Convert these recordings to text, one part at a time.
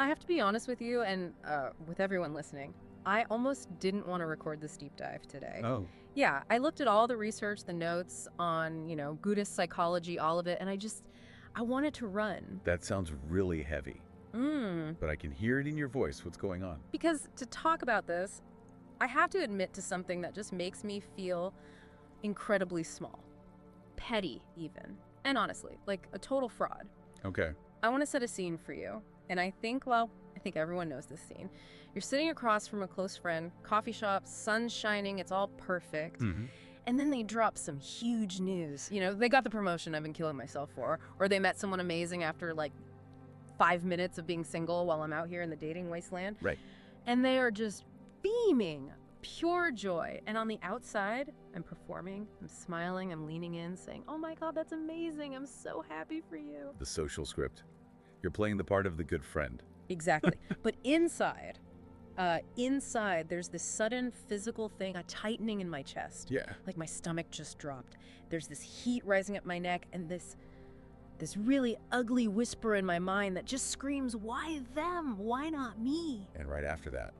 I have to be honest with you and with everyone listening. I almost didn't want to record this deep dive today. Oh, Yeah, I looked at all the research, the notes on, Buddhist psychology, all of it, and I wanted to run. that sounds really heavy. Mm. But I can hear it in your voice. What's going on? Because to talk about this, I have to admit to something that just makes me feel incredibly small. Petty, even. And honestly, like a total fraud. Okay. I want to set a scene for you. And I think everyone knows this scene. You're sitting across from a close friend, coffee shop, sun's shining, it's all perfect. Mm-hmm. And then they drop some huge news. They got the promotion I've been killing myself for, or they met someone amazing after like 5 minutes of being single while I'm out here in the dating wasteland. Right. And they are just beaming, pure joy. And on the outside, I'm performing, I'm smiling, I'm leaning in, saying, "Oh my God, that's amazing. I'm so happy for you." The social script. You're playing the part of the good friend. Exactly. But inside, there's this sudden physical thing, a tightening in my chest. Yeah. Like my stomach just dropped. There's this heat rising up my neck and this really ugly whisper in my mind that just screams, "Why them? Why not me?" And right after that,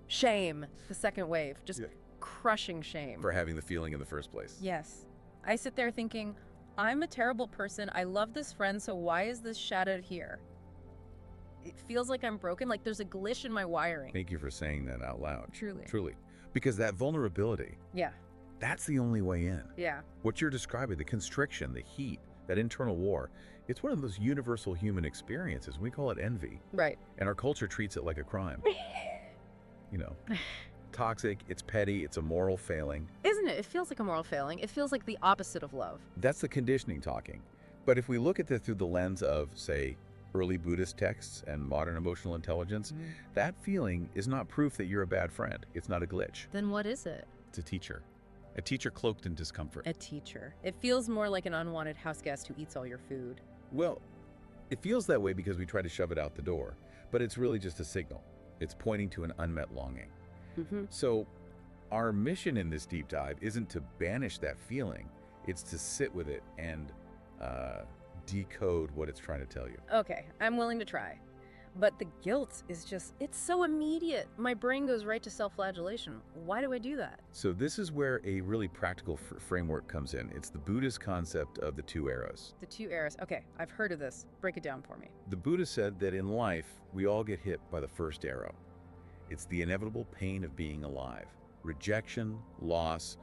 Shame, the second wave, just Yeah. crushing shame. for having the feeling in the first place. Yes. I sit there thinking, I'm a terrible person. I love this friend, so why is this shadowed here? It feels like I'm broken, like there's a glitch in my wiring. Thank you for saying that out loud. Truly. Truly. Because that vulnerability, Yeah. that's the only way in. Yeah. What you're describing, the constriction, the heat, that internal war, it's one of those universal human experiences. We call it envy. Right. And our culture treats it like a crime. Toxic, it's petty, it's a moral failing. Isn't it? It feels like a moral failing. It feels like the opposite of love. That's the conditioning talking. But if we look at this through the lens of, say, early Buddhist texts and modern emotional intelligence, that feeling is not proof that you're a bad friend. It's not a glitch. Then what is it? It's a teacher. A teacher cloaked in discomfort. A teacher. It feels more like an unwanted house guest who eats all your food. Well, it feels that way because we try to shove it out the door, but it's really just a signal. It's pointing to an unmet longing. So our mission in this deep dive isn't to banish that feeling. It's to sit with it and decode what it's trying to tell you. Okay, I'm willing to try. But the guilt is just, it's so immediate. My brain goes right to self-flagellation. Why do I do that? So this is where a really practical framework comes in. It's the Buddhist concept of the two arrows. The two arrows. Okay, I've heard of this. Break it down for me. The Buddha said that in life, we all get hit by the first arrow. It's the inevitable pain of being alive. Rejection, loss,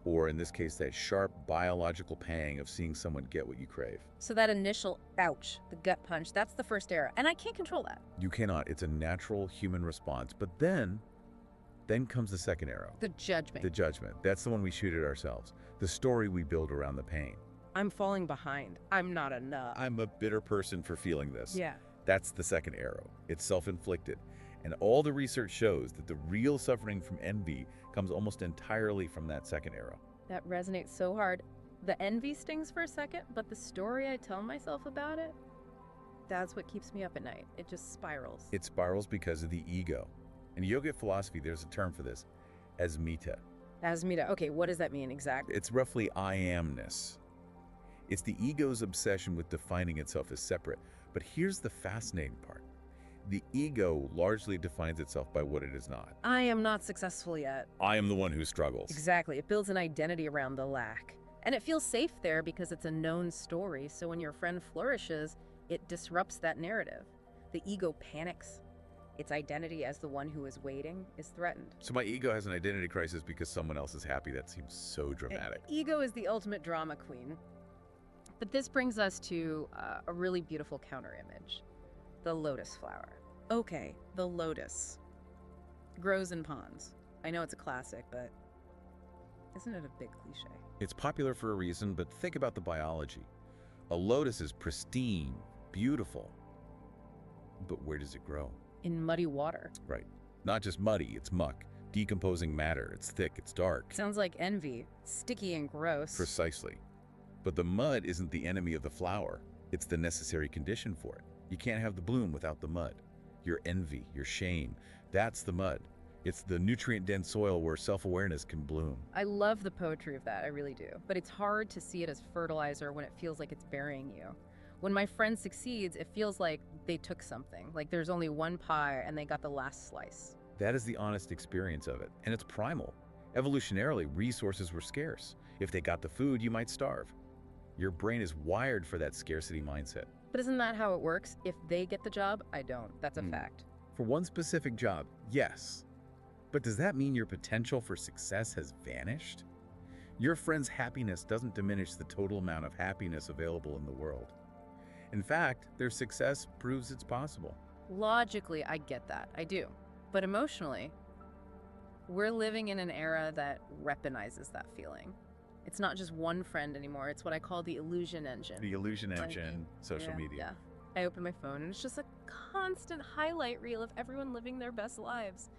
or in this case, that sharp biological pang of seeing someone get what you crave. So that initial ouch, the gut punch, that's the first arrow. And I can't control that. You cannot. It's a natural human response. But then comes the second arrow. The judgment. The judgment. That's the one we shoot at ourselves. The story we build around the pain. I'm falling behind. I'm not enough. I'm a bitter person for feeling this. Yeah. That's the second arrow. It's self-inflicted. And all the research shows that the real suffering from envy comes almost entirely from that second arrow. That resonates so hard. The envy stings for a second, but the story I tell myself about it, that's what keeps me up at night. It just spirals. It spirals because of the ego. In yogic philosophy, there's a term for this, asmita. Asmita. Okay, what does that mean exactly? It's roughly I amness. It's the ego's obsession with defining itself as separate. But here's the fascinating part. The ego largely defines itself by what it is not. I am not successful yet. I am the one who struggles. Exactly. It builds an identity around the lack. And it feels safe there because it's a known story, so when your friend flourishes, it disrupts that narrative. The ego panics. Its identity as the one who is waiting is threatened. So my ego has an identity crisis because someone else is happy. That seems so dramatic. Ego is the ultimate drama queen. But this brings us to a really beautiful counter image. The lotus flower. Okay, the lotus. Grows in ponds. I know it's a classic, but isn't it a big cliche? It's popular for a reason, but think about the biology. A lotus is pristine, beautiful. But where does it grow? In muddy water. Right. Not just muddy, it's muck, decomposing matter. It's thick, it's dark. Sounds like envy. Sticky and gross. Precisely. But the mud isn't the enemy of the flower. It's the necessary condition for it. You can't have the bloom without the mud. Your envy, your shame, that's the mud. It's the nutrient-dense soil where self-awareness can bloom. I love the poetry of that, I really do. But it's hard to see it as fertilizer when it feels like it's burying you. When my friend succeeds, it feels like they took something, like there's only one pie and they got the last slice. That is the honest experience of it, and it's primal. Evolutionarily, resources were scarce. If they got the food, you might starve. Your brain is wired for that scarcity mindset. But isn't that how it works? If they get the job, I don't. That's a fact. For one specific job, yes. But does that mean your potential for success has vanished? Your friend's happiness doesn't diminish the total amount of happiness available in the world. In fact, their success proves it's possible. Logically, I get that. I do. But emotionally, we're living in an era that weaponizes that feeling. It's not just one friend anymore. It's what I call the illusion engine. The illusion engine, social media. Yeah. I open my phone and it's just a constant highlight reel of everyone living their best lives.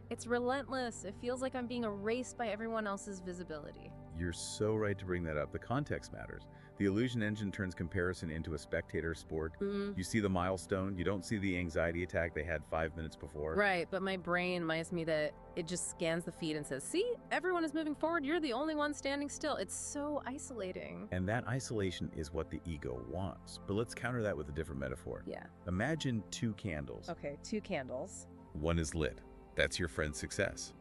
It's relentless. It feels like I'm being erased by everyone else's visibility. You're so right to bring that up. The context matters. The illusion engine turns comparison into a spectator sport. You see the milestone, you don't see the anxiety attack they had 5 minutes before. Right, but my brain reminds me that it just scans the feed and says, see, everyone is moving forward, you're the only one standing still. It's so isolating. And that isolation is what the ego wants. But let's counter that with a different metaphor. Yeah. Imagine 2 candles. Okay, 2 candles. One is lit. That's your friend's success.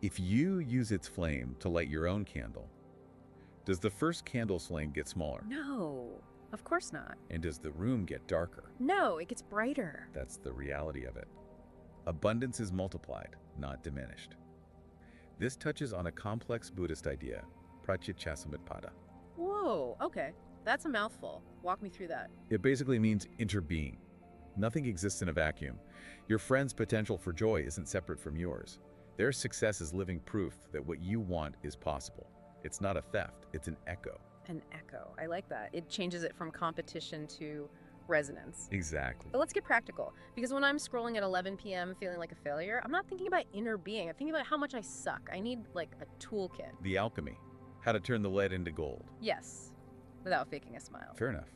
If you use its flame to light your own candle, does the first candle's flame get smaller? No, of course not. And does the room get darker? No, it gets brighter. That's the reality of it. Abundance is multiplied, not diminished. This touches on a complex Buddhist idea, pratyechamutpada. Whoa, okay. That's a mouthful. Walk me through that. It basically means interbeing. Nothing exists in a vacuum. Your friend's potential for joy isn't separate from yours. Their success is living proof that what you want is possible. It's not a theft, it's an echo. An echo. I like that. It changes it from competition to resonance. Exactly. But let's get practical, because when I'm scrolling at 11 p.m. feeling like a failure, I'm not thinking about inner being. I'm thinking about how much I suck. I need like a toolkit. The alchemy. How to turn the lead into gold. Yes, without faking a smile. Fair enough.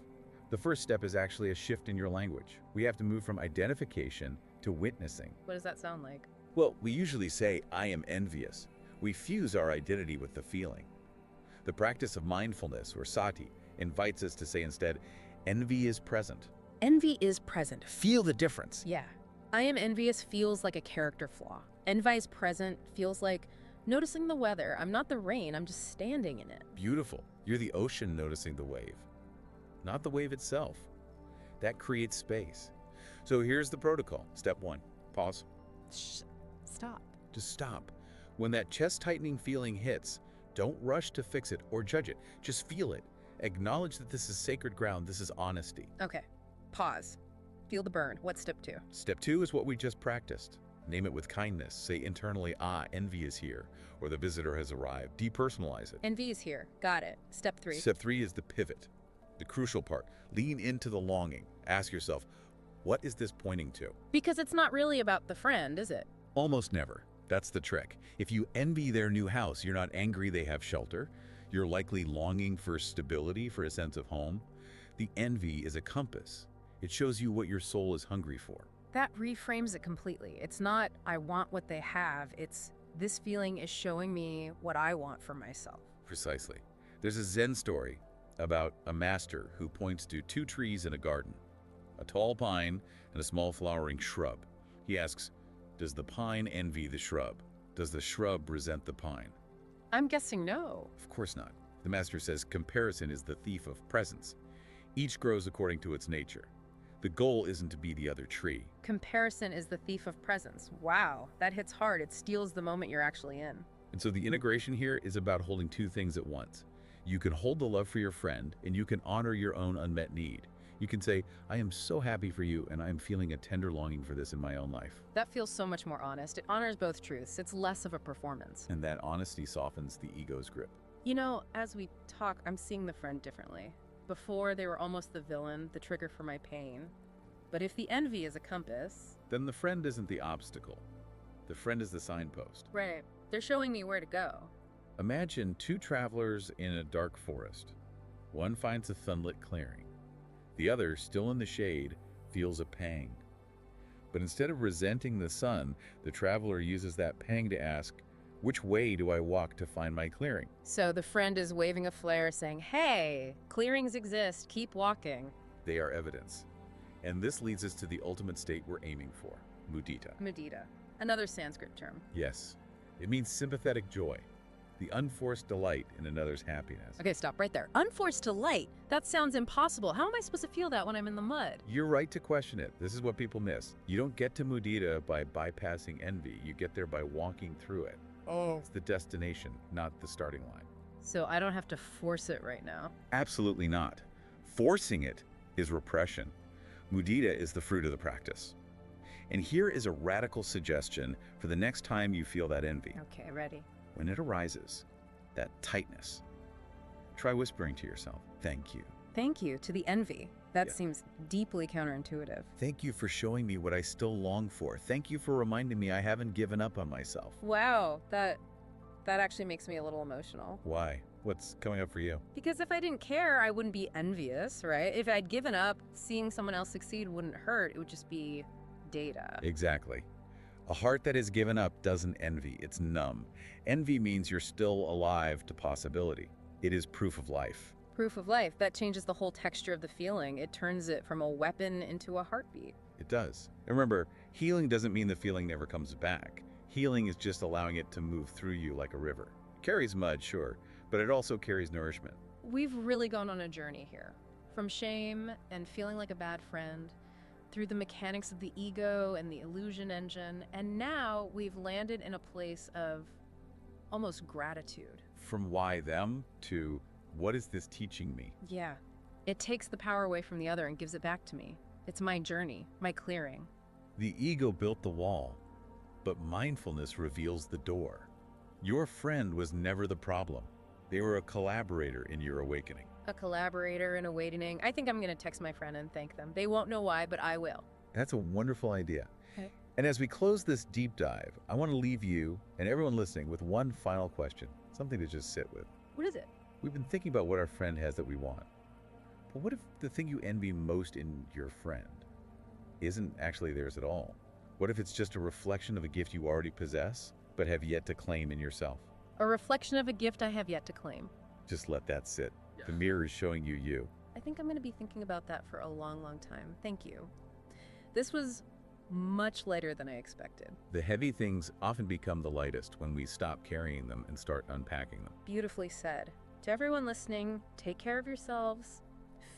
The first step is actually a shift in your language. We have to move from identification to witnessing. What does that sound like? Well, we usually say, I am envious. We fuse our identity with the feeling. The practice of mindfulness, or sati, invites us to say instead, envy is present. Envy is present. Feel the difference. Yeah. I am envious feels like a character flaw. Envy is present feels like noticing the weather. I'm not the rain, I'm just standing in it. Beautiful. You're the ocean noticing the wave, not the wave itself. That creates space. So here's the protocol. Step 1, pause. Shh. Stop. Just stop. When that chest-tightening feeling hits, don't rush to fix it or judge it. Just feel it. Acknowledge that this is sacred ground. This is honesty. Okay. Pause. Feel the burn. What's step 2? Step 2 is what we just practiced. Name it with kindness. Say internally, envy is here, or the visitor has arrived. Depersonalize it. Envy is here. Got it. Step 3. Step 3 is the pivot. The crucial part. Lean into the longing. Ask yourself, what is this pointing to? Because it's not really about the friend, is it? Almost never. That's the trick. If you envy their new house, you're not angry they have shelter. You're likely longing for stability, for a sense of home. The envy is a compass. It shows you what your soul is hungry for. That reframes it completely. It's not, I want what they have. It's, this feeling is showing me what I want for myself. Precisely. There's a Zen story about a master who points to 2 trees in a garden, a tall pine and a small flowering shrub. He asks, does the pine envy the shrub? Does the shrub resent the pine? I'm guessing no. Of course not. The master says comparison is the thief of presence. Each grows according to its nature. The goal isn't to be the other tree. Comparison is the thief of presence. Wow, that hits hard. It steals the moment you're actually in. And so the integration here is about holding 2 things at once. You can hold the love for your friend, and you can honor your own unmet need. You can say, I am so happy for you, and I'm feeling a tender longing for this in my own life. That feels so much more honest. It honors both truths. It's less of a performance. And that honesty softens the ego's grip. You know, as we talk, I'm seeing the friend differently. Before, they were almost the villain, the trigger for my pain. But if the envy is a compass... Then the friend isn't the obstacle. The friend is the signpost. Right. They're showing me where to go. Imagine 2 travelers in a dark forest. One finds a sunlit clearing. The other, still in the shade, feels a pang. But instead of resenting the sun, the traveler uses that pang to ask, which way do I walk to find my clearing? So the friend is waving a flare saying, hey, clearings exist, keep walking. They are evidence. And this leads us to the ultimate state we're aiming for, mudita. Mudita, another Sanskrit term. Yes, it means sympathetic joy, the unforced delight in another's happiness. Okay, stop right there. Unforced delight? That sounds impossible. How am I supposed to feel that when I'm in the mud? You're right to question it. This is what people miss. You don't get to mudita by bypassing envy. You get there by walking through it. Oh. It's the destination, not the starting line. So I don't have to force it right now. Absolutely not. Forcing it is repression. Mudita is the fruit of the practice. And here is a radical suggestion for the next time you feel that envy. Okay, ready. When it arises, that tightness, try whispering to yourself, thank you. Thank you to the envy. That Yeah. seems deeply counterintuitive. Thank you for showing me what I still long for. Thank you for reminding me I haven't given up on myself. Wow, that actually makes me a little emotional. Why? What's coming up for you? Because if I didn't care, I wouldn't be envious, right? If I'd given up, seeing someone else succeed wouldn't hurt. It would just be data. Exactly. A heart that is given up doesn't envy, it's numb. Envy means you're still alive to possibility. It is proof of life. Proof of life. That changes the whole texture of the feeling. It turns it from a weapon into a heartbeat. It does. And remember, healing doesn't mean the feeling never comes back. Healing is just allowing it to move through you like a river. It carries mud, sure, but it also carries nourishment. We've really gone on a journey here. From shame and feeling like a bad friend, through the mechanics of the ego and the illusion engine, and now we've landed in a place of almost gratitude. From why them to what is this teaching me? Yeah. It takes the power away from the other and gives it back to me. It's my journey, my clearing. The ego built the wall, but mindfulness reveals the door. Your friend was never the problem. They were a collaborator in your awakening. A collaborator in awakening. I think I'm going to text my friend and thank them. They won't know why, but I will. That's a wonderful idea. Okay. And as we close this deep dive, I want to leave you and everyone listening with one final question, something to just sit with. What is it? We've been thinking about what our friend has that we want. But what if the thing you envy most in your friend isn't actually theirs at all? What if it's just a reflection of a gift you already possess, but have yet to claim in yourself? A reflection of a gift I have yet to claim. Just let that sit. The mirror is showing you you. I think I'm going to be thinking about that for a long, long time. Thank you. This was much lighter than I expected. The heavy things often become the lightest when we stop carrying them and start unpacking them. Beautifully said. To everyone listening, take care of yourselves,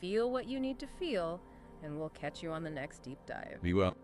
feel what you need to feel, and we'll catch you on the next deep dive. Be well.